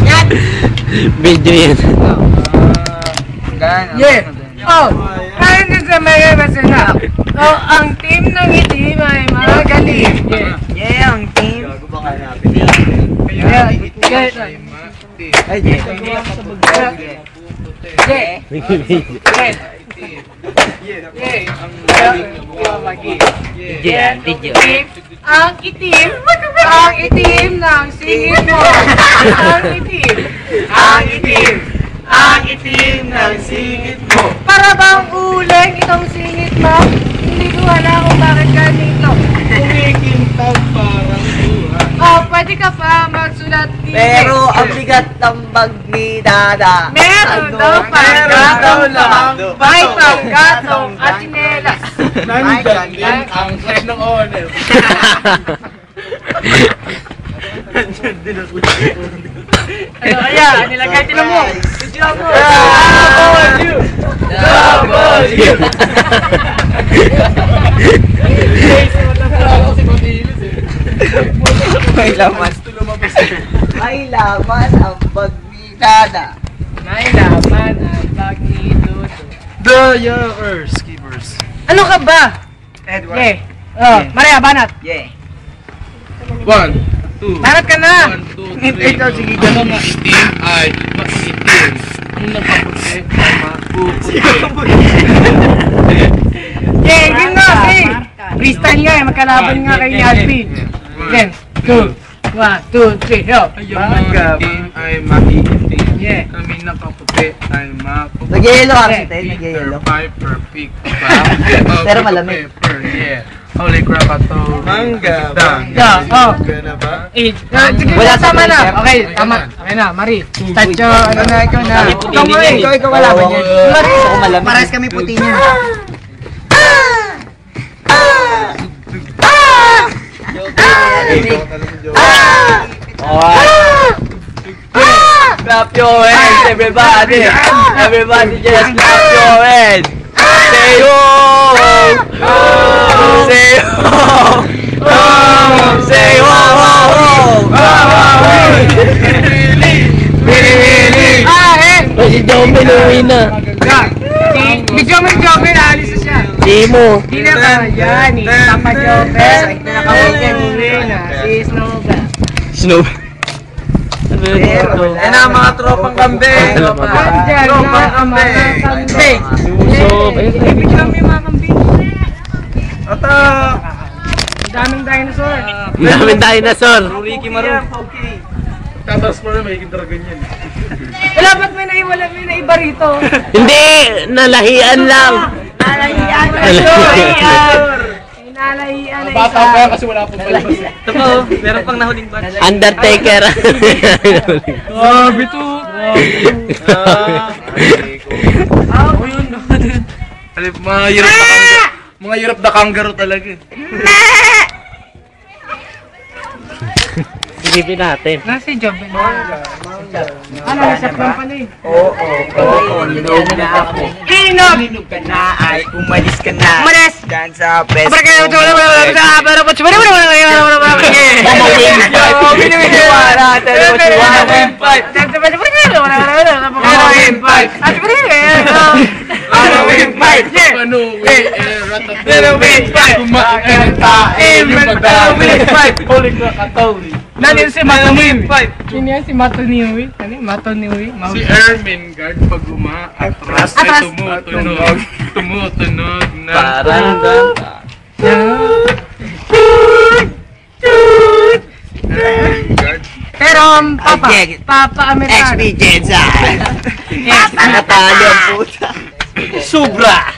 Yan! Video yan. Yeah! Oh! Kaya nyo sa mga masana. Oh, ang team ng itim ay magaling. Yeah, ang team. Yeah! Ang itim ng singit mo. Ang itim ng singit mo. Para bang uling itong singit mo? Hindi ko alam kung bakit ganito. Kumikintag parang buhay. Oh, pwede ka pa magsulat dito. Pero ang bigat ng bag ni Dada. Meron daw panggatong tambay, panggatong at sinelas. Nandyan din ang set ng owner. Nandyan din ang Ano kaya? Nilagay din mo. W! May laman. May laman ang bag ni Dada. May laman ang bag ni Dodo. The Yakers Keepers. Ano ka ba? Edward. Yeah. Oh, Maria, banat. Yeah. 1, 2. Banat ka na. 1, 2, 3. Ikaw, sige, Ang mga itim ay maitim. Ang nakaputi ay mapuputi. Yeah, game na. Hey. Freestyle nga eh. Magkalaban nga kay Alpi. Again. 2, 1, 2, 3. Yo. Ang mga itim ay maitim. Yeah. Kami nakaputi ay mapuputi. Nag-yellow kasi tayo, nag-yellow. Piper, pig, Pero malamig. Pepper, yeah. Holy crap, ato. Mangga. Yeah, oh. Gana ba? Sige, tama na. Okay, tama. Okay na, Mari. Start yung ano na, ikaw na. Ikaw mo rin. Ikaw wala ba yan? Mari. Pares kami puti niya. Clap your hands, everybody! Everybody just clap your hands! Say ho! Say ho! Say ho! Willy! Si Domino na. Bigyan mo yung Joker, alis na siya. Di mo. Hindi na kaya ni Papa Joker. Uwi na si Snowga. Snow. Ayan na mga tropang kambing. Andyan na ang mga kambing. Bigyan mo yung mga kambing. Atak! Ang daming dinosaur. Daming dinosaur. Ricky Maroon. Tatas mo na may dragon yan. Wala ba't may naiba rito? Hindi! Nalahian lang. Nalahian. Nalahian na Bata pa yan kasi wala pong palabas. Ito po, meron pang nahuling ba? Undertaker. Grabe to! Mga hirap na kangaroo. Mga hirap na kangaroo talaga. Silipin natin. Nasi job. Ano, nasa plan pa na eh. Hinog na ako. Hinog! Hinog ka na ay umalis ka na. Umalis! Diyan sa best. Nandiyan si Matoniwi. Sino yan si Matoniwi? Ano yung Matoniwi? Si Ermengarde pag umaatras ay tumutunog. Tumutunog na. Parang Ermengarde. Pero Papa Amerikano. XB Jensen. Natalo ang puta. Sobra!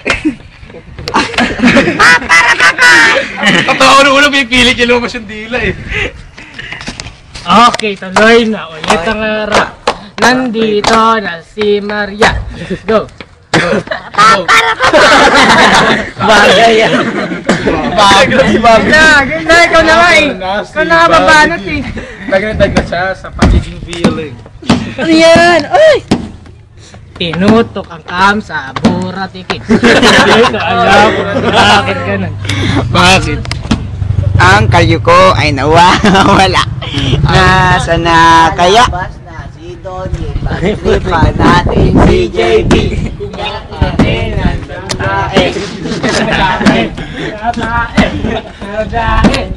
Totoo na ulo, may pilit yung lumabas yung dila eh. Okay, tuloy na ulit ang rap. Nandito na si Maria. Go! Bagay yan. Ganda, ikaw na nga eh. Ikaw na nga babanat eh. Nagnadag na siya sa pagiging feeling. Ano yan? Ay! Tinutok ang kam sa buratikit. Hindi ko alam kung bakit ganun. Bakit? ang kalyo ko ay nawawala. Nasa na kaya? Lalabas na si Donnie. Pagtripan natin si JB. Nadain.